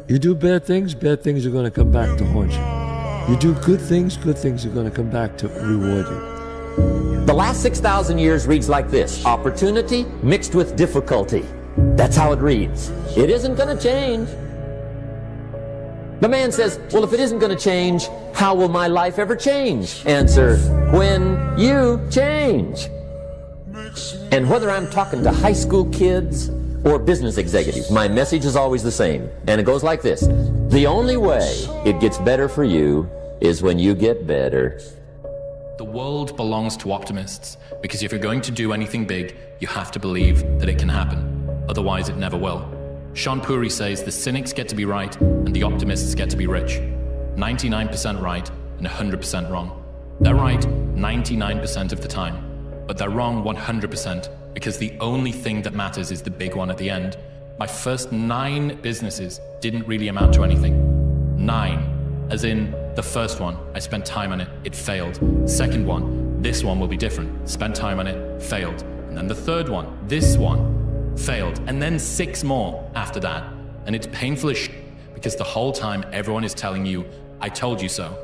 You do bad things are going to come back to haunt you. You do good things are going to come back to reward you. The last 6,000 years reads like this: opportunity mixed with difficulty. That's how it reads. It isn't going to change. The man says, well, if it isn't going to change, how will my life ever change? Answer, when you change. And whether I'm talking to high school kids or business executives, my message is always the same. And it goes like this: the only way it gets better for you is when you get better. The world belongs to optimists, because if you're going to do anything big, you have to believe that it can happen. Otherwise, it never will. Sean Puri says the cynics get to be right and the optimists get to be rich. 99% right and 100% wrong. They're right 99% of the time, but they're wrong 100% because the only thing that matters is the big one at the end. My first 9 businesses didn't really amount to anything. 9. As in, the first one, I spent time on it, it failed. Second one, this one will be different. Spent time on it, failed. And then the third one, this one, failed. And then 6 more after that. And it's painful as shit because the whole time everyone is telling you, I told you so.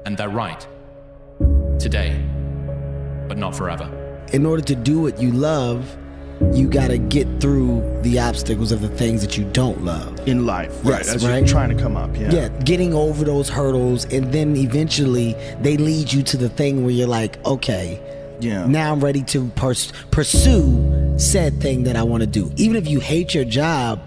And they're right. Today, but not forever. In order to do what you love, you gotta get through the obstacles of the things that you don't love. In life, right, yes, as right? you're trying to come up, Yeah, getting over those hurdles, and then eventually they lead you to the thing where you're like, okay, now I'm ready to pursue said thing that I want to do. Even if you hate your job,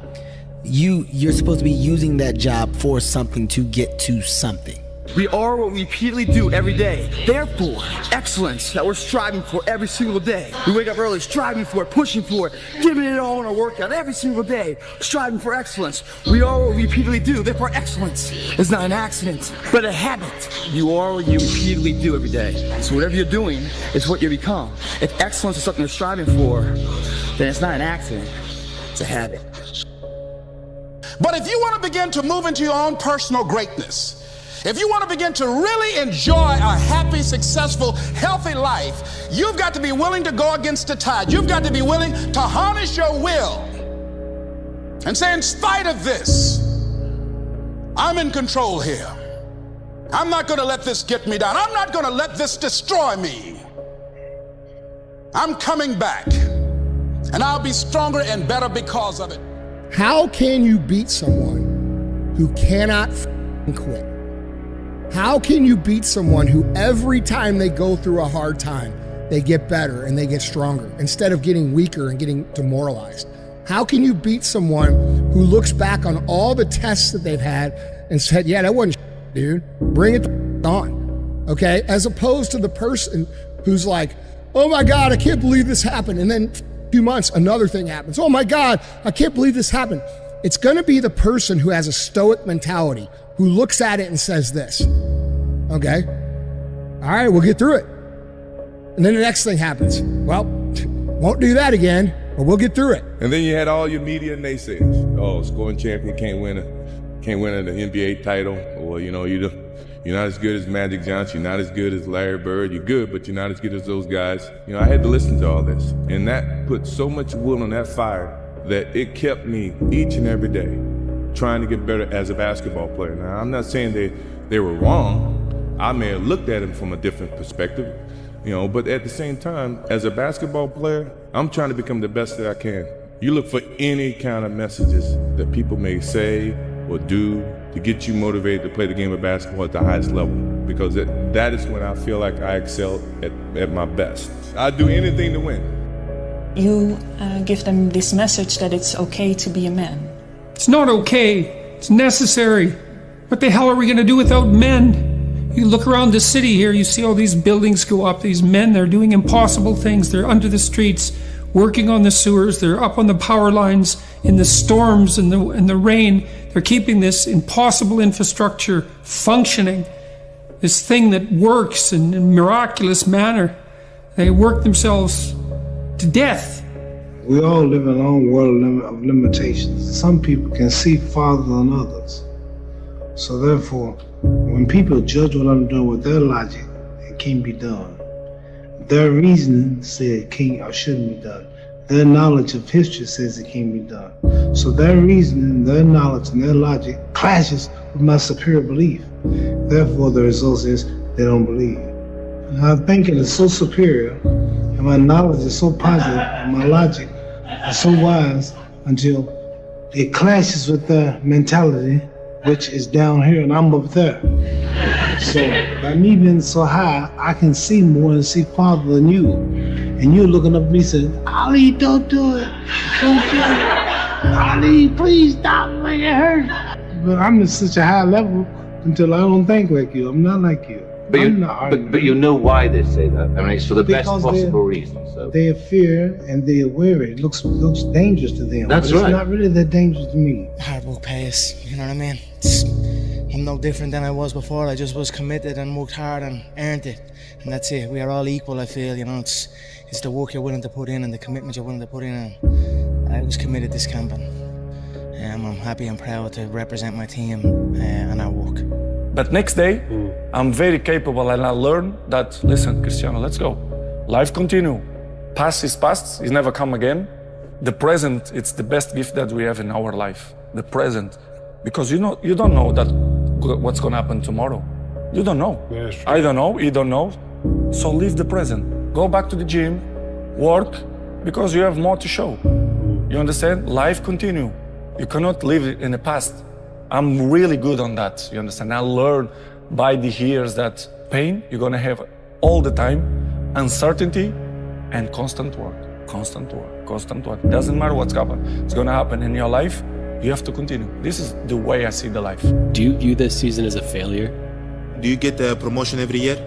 you're supposed to be using that job for something to get to something. We are what we repeatedly do every day. Therefore, excellence that we're striving for every single day. We wake up early, striving for it, pushing for it, giving it all in our workout every single day, striving for excellence. We are what we repeatedly do. Therefore, excellence is not an accident, but a habit. You are what you repeatedly do every day. So whatever you're doing is what you become. If excellence is something you're striving for, then it's not an accident, it's a habit. But if you want to begin to move into your own personal greatness, if you want to begin to really enjoy a happy, successful, healthy life, you've got to be willing to go against the tide. You've got to be willing to harness your will and say, in spite of this, I'm in control here. I'm not going to let this get me down. I'm not going to let this destroy me. I'm coming back, and I'll be stronger and better because of it. How can you beat someone who cannot quit? How can you beat someone who every time they go through a hard time, they get better and they get stronger instead of getting weaker and getting demoralized? How can you beat someone who looks back on all the tests that they've had and said, yeah, that wasn't dude, bring it on, okay? As opposed to the person who's like, oh my God, I can't believe this happened. And then a few months, another thing happens. Oh my God, I can't believe this happened. It's gonna be the person who has a stoic mentality, who looks at it and says this, okay, all right, we'll get through it. And then the next thing happens. Well, won't do that again, but we'll get through it. And then you had all your media naysayers. Oh, scoring champion can't win an NBA title. Or, you know, you're not as good as Magic Johnson. You're not as good as Larry Bird. You're good, but you're not as good as those guys. You know, I had to listen to all this. And that put so much wood on that fire that it kept me each and every day trying to get better as a basketball player. Now, I'm not saying they were wrong. I may have looked at them from a different perspective, you know, but at the same time, as a basketball player, I'm trying to become the best that I can. You look for any kind of messages that people may say or do to get you motivated to play the game of basketball at the highest level, because that is when I feel like I excel at my best. I'd do anything to win. You give them this message that it's okay to be a man. It's not okay. It's necessary. What the hell are we going to do without men? You look around the city here, you see all these buildings go up. These men, they're doing impossible things. They're under the streets, working on the sewers. They're up on the power lines in the storms and the rain. They're keeping this impossible infrastructure functioning. This thing that works in a miraculous manner. They work themselves to death. We all live in our own world of limitations. Some people can see farther than others. So therefore, when people judge what I'm doing with their logic, it can't be done. Their reasoning says it can't or shouldn't be done. Their knowledge of history says it can't be done. So their reasoning, their knowledge, and their logic clashes with my superior belief. Therefore, the result is they don't believe. And our thinking is so superior, and my knowledge is so positive, and my logic is so wise until it clashes with their mentality, which is down here and I'm up there. So by me being so high, I can see more and see farther than you. And you're looking up at me saying, Ali, don't do it. Don't do it. Ali, please stop, make it hurt. But I'm at such a high level until I don't think like you. I'm not like you. But you know why they say that. I mean, it's for the best possible reason. So They fear and they aware it looks dangerous to them. That's but right. It's not really that dangerous to me. Hard work pays, you know what I mean? I'm no different than I was before. I just was committed and worked hard and earned it. And that's it. We are all equal, I feel, you know. It's the work you're willing to put in and the commitment you're willing to put in. And I was committed this camping. I'm happy and proud to represent my team and our work. But next day, I'm very capable and I learn that, listen, Cristiano, let's go. Life continue. Past is past, it's never come again. The present, it's the best gift that we have in our life. The present. Because you don't know that what's gonna happen tomorrow. You don't know. Yeah, sure. I don't know, you don't know. So live the present. Go back to the gym, work, because you have more to show. You understand? Life continue. You cannot live in the past. I'm really good on that, you understand? I learned by the years that pain, you're gonna have all the time, uncertainty, and constant work. Constant work, constant work. Doesn't matter what's gonna happen in your life, you have to continue. This is the way I see the life. Do you view this season as a failure? Do you get a promotion every year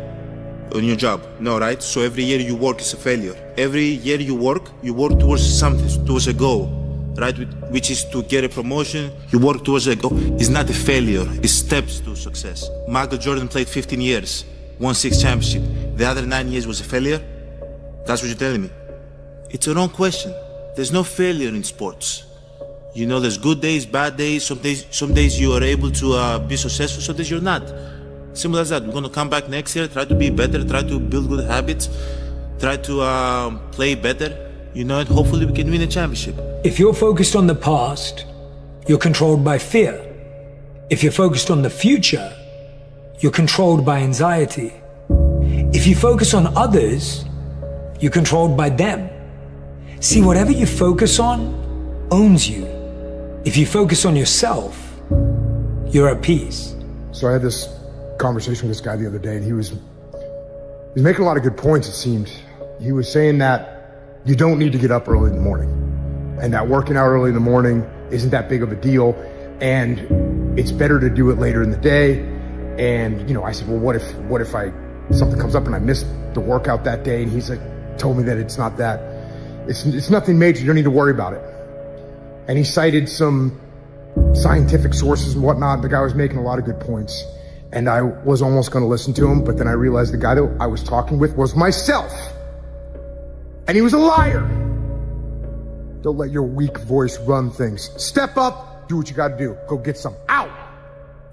on your job? No, right? So every year you work is a failure. Every year you work towards something, towards a goal, right? Which is to get a promotion. You work towards a goal. It's not a failure. It's steps to success. Michael Jordan played 15 years, won 6 championships. The other 9 years was a failure? That's what you're telling me. It's a wrong question. There's no failure in sports. You know, there's good days, bad days. Some days you are able to be successful, some days you're not. Simple as that. We're gonna come back next year, try to be better, try to build good habits, try to play better, you know, and hopefully we can win a championship. If you're focused on the past, you're controlled by fear. If you're focused on the future, you're controlled by anxiety. If you focus on others, you're controlled by them. See, whatever you focus on owns you. If you focus on yourself, you're at peace. So I had this conversation with this guy the other day, and he was making a lot of good points, it seemed. He was saying that you don't need to get up early in the morning, and that working out early in the morning isn't that big of a deal, and it's better to do it later in the day. And, you know, I said, well, what if something comes up and I miss the workout that day? And he's like, told me that it's not that, it's nothing major, you don't need to worry about it. And he cited some scientific sources and whatnot. The guy was making a lot of good points. And I was almost going to listen to him, but then I realized the guy that I was talking with was myself. And he was a liar. Don't let your weak voice run things. Step up, do what you got to do. Go get some. Out.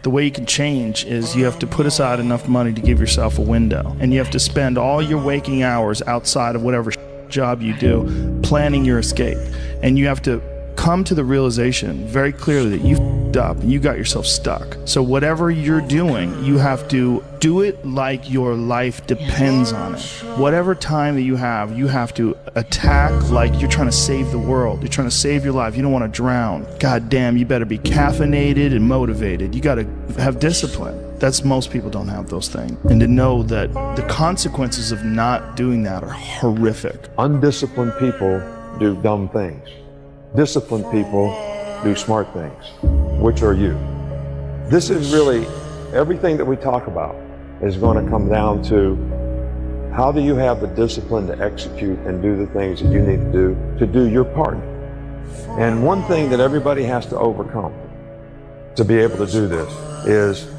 The way you can change is you have to put aside enough money to give yourself a window. And you have to spend all your waking hours outside of whatever job you do planning your escape. And you have to come to the realization very clearly that you f***ed up and you got yourself stuck. So whatever you're doing, you have to do it like your life depends on it. Whatever time that you have to attack like you're trying to save the world. You're trying to save your life. You don't want to drown. God damn, you better be caffeinated and motivated. You got to have discipline. That's most people don't have those things. And to know that the consequences of not doing that are horrific. Undisciplined people do dumb things. Disciplined people do smart things. Which are you? This is really, everything that we talk about is going to come down to how do you have the discipline to execute and do the things that you need to do your part. And one thing that everybody has to overcome to be able to do this is,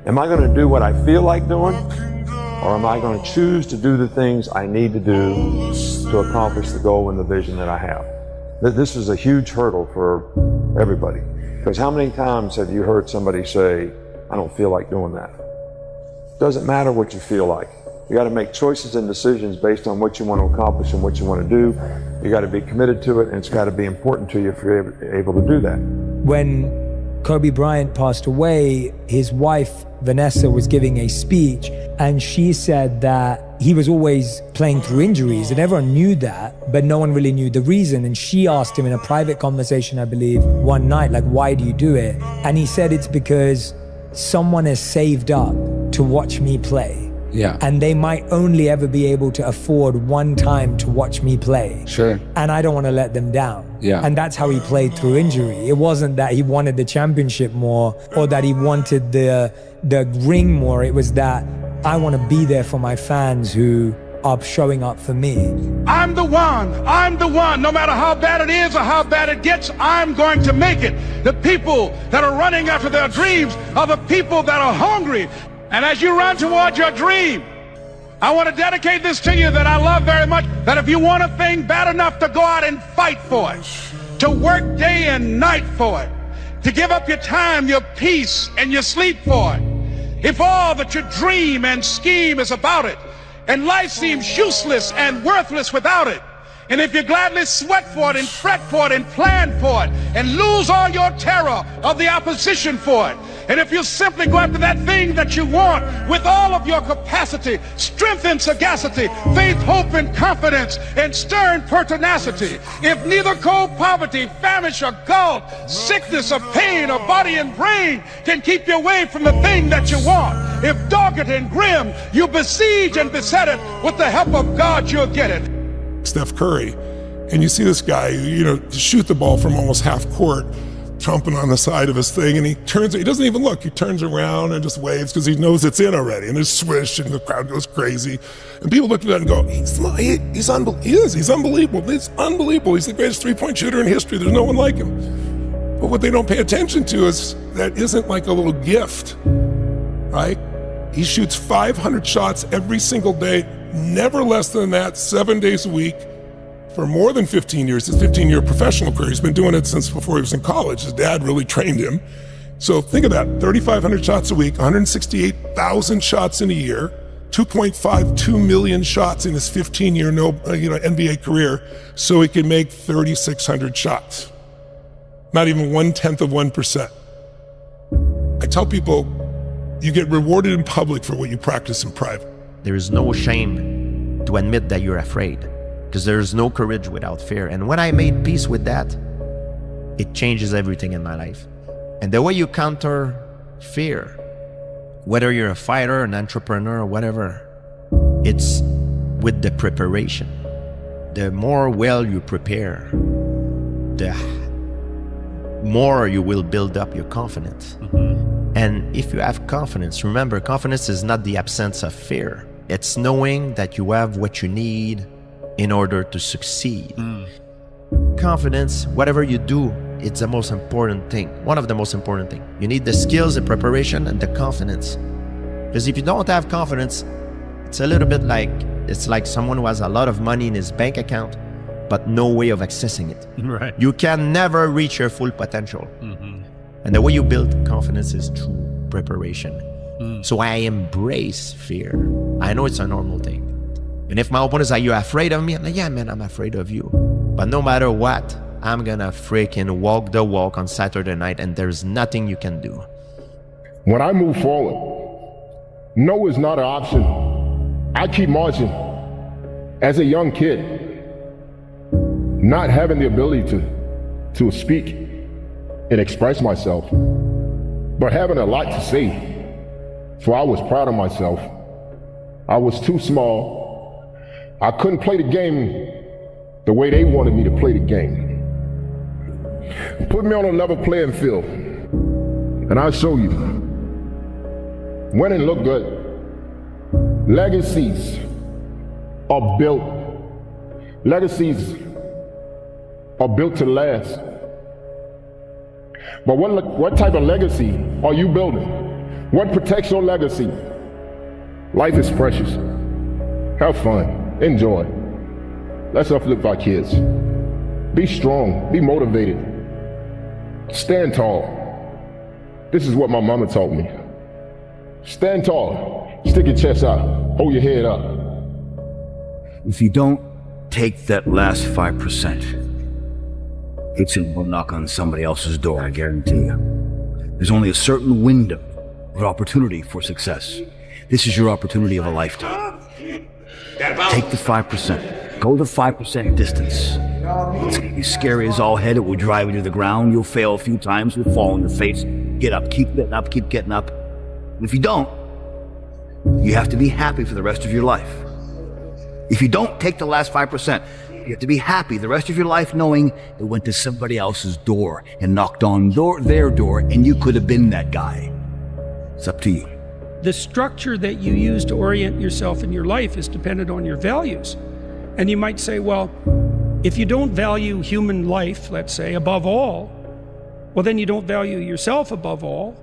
am I going to do what I feel like doing, or am I going to choose to do the things I need to do to accomplish the goal and the vision that I have? This is a huge hurdle for everybody. Because how many times have you heard somebody say, I don't feel like doing that? Doesn't matter what you feel like. You got to make choices and decisions based on what you want to accomplish and what you want to do. You got to be committed to it, and it's got to be important to you if you're able to do that. When Kobe Bryant passed away, his wife, Vanessa, was giving a speech, and she said that he was always playing through injuries, and everyone knew that, but no one really knew the reason. And she asked him in a private conversation, I believe, one night, like, why do you do it? And he said, it's because someone has saved up to watch me play. Yeah. And they might only ever be able to afford one time to watch me play. Sure. And I don't want to let them down. Yeah. And that's how he played through injury. It wasn't that he wanted the championship more or that he wanted the ring more. It was that I want to be there for my fans who are showing up for me. I'm the one. No matter how bad it is or how bad it gets, I'm going to make it. The people that are running after their dreams are the people that are hungry. And as you run toward your dream, I want to dedicate this to you that I love very much, that if you want a thing bad enough to go out and fight for it, to work day and night for it, to give up your time, your peace, and your sleep for it, if all that you dream and scheme is about it, and life seems useless and worthless without it, and if you gladly sweat for it and fret for it and plan for it and lose all your terror of the opposition for it, and if you simply go after that thing that you want with all of your capacity, strength and sagacity, faith, hope and confidence, and stern pertinacity, if neither cold poverty, famish or gulf, sickness or pain or body and brain can keep you away from the thing that you want, if dogged and grim you besiege and beset it, with the help of God you'll get it. Steph Curry, and you see this guy, shoot the ball from almost half court, trumping on the side of his thing, and he doesn't even look. He turns around and just waves because he knows it's in already, and there's swish, and the crowd goes crazy. And people look at that and go, he's unbelievable. He's unbelievable. He's unbelievable. He's the greatest three-point shooter in history. There's no one like him. But what they don't pay attention to is that isn't like a little gift, right? He shoots 500 shots every single day, never less than that, 7 days a week, for more than 15 years. His 15-year professional career. He's been doing it since before he was in college. His dad really trained him. So think of that, 3,500 shots a week, 168,000 shots in a year, 2.52 million shots in his 15-year NBA career, so he can make 3,600 shots. Not even 1/10 of 1%. I tell people, you get rewarded in public for what you practice in private. There is no shame to admit that you're afraid, because there is no courage without fear. And when I made peace with that, it changes everything in my life. And the way you counter fear, whether you're a fighter, an entrepreneur, or whatever, it's with the preparation. The more well you prepare, the more you will build up your confidence. And if you have confidence, remember, confidence is not the absence of fear. It's knowing that you have what you need in order to succeed. Confidence, whatever you do, it's the most important thing. One of the most important things. You need the skills, the preparation, and the confidence. Because if you don't have confidence, it's a little bit like, it's like someone who has a lot of money in his bank account, but no way of accessing it. Right. You can never reach your full potential. And the way you build confidence is through preparation. So I embrace fear. I know it's a normal thing. And if my opponents are, you afraid of me? I'm like, yeah, man, I'm afraid of you. But no matter what, I'm gonna freaking walk the walk on Saturday night, and there's nothing you can do. When I move forward, no is not an option. I keep marching. As a young kid, not having the ability to speak and express myself, but having a lot to say. So I was proud of myself. I was too small. I couldn't play the game the way they wanted me to play the game. Put me on a level playing field, and I'll show you. Win and look good. Legacies are built. Legacies are built to last. But what type of legacy are you building? What protects your legacy? Life is precious. Have fun. Enjoy. Let's uplift our kids. Be strong. Be motivated. Stand tall. This is what my mama taught me. Stand tall. Stick your chest out. Hold your head up. If you don't take that last 5%, it's going to knock on somebody else's door, I guarantee you. There's only a certain window of opportunity for success. This is your opportunity of a lifetime. Take the 5%. Go the 5% distance. It's going to be scary as all head. It will drive you to the ground. You'll fail a few times. You'll fall on your face. Get up. Keep getting up. Keep getting up. And if you don't, you have to be happy for the rest of your life. If you don't take the last 5%, you have to be happy the rest of your life knowing it went to somebody else's door and knocked on their door, and you could have been that guy. It's up to you. the structure that you use to orient yourself in your life is dependent on your values. And you might say, well, if you don't value human life, let's say, above all, well, then you don't value yourself above all.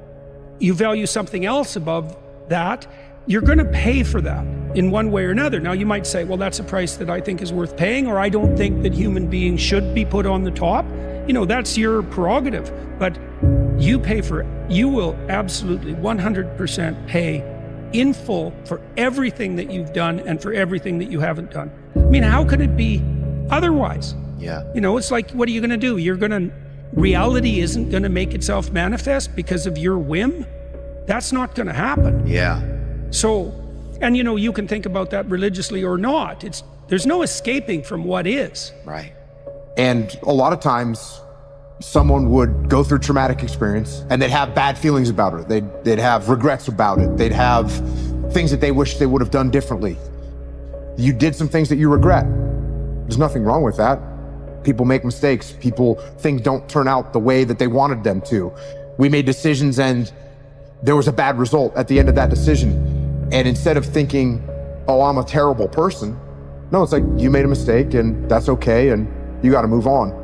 You value something else above that. You're going to pay for that in one way or another. Now, you might say, well, that's a price that I think is worth paying, or I don't think that human beings should be put on the top. You know, that's your prerogative. But you pay for it. You will absolutely 100% pay in full for everything that you've done and for everything that you haven't done. I mean, how could it be otherwise? Yeah. You know, it's like, what are you going to do? Reality isn't going to make itself manifest because of your whim. That's not going to happen. Yeah. So, and you know, you can think about that religiously or not. There's no escaping from what is. Right. And a lot of times someone would go through traumatic experience and they'd have bad feelings about it. They'd have regrets about it. They'd have things that they wish they would have done differently. You did some things that you regret. There's nothing wrong with that. People make mistakes. Things don't turn out the way that they wanted them to. We made decisions and there was a bad result at the end of that decision. And instead of thinking, oh, I'm a terrible person, no, it's like, you made a mistake and that's okay and you got to move on.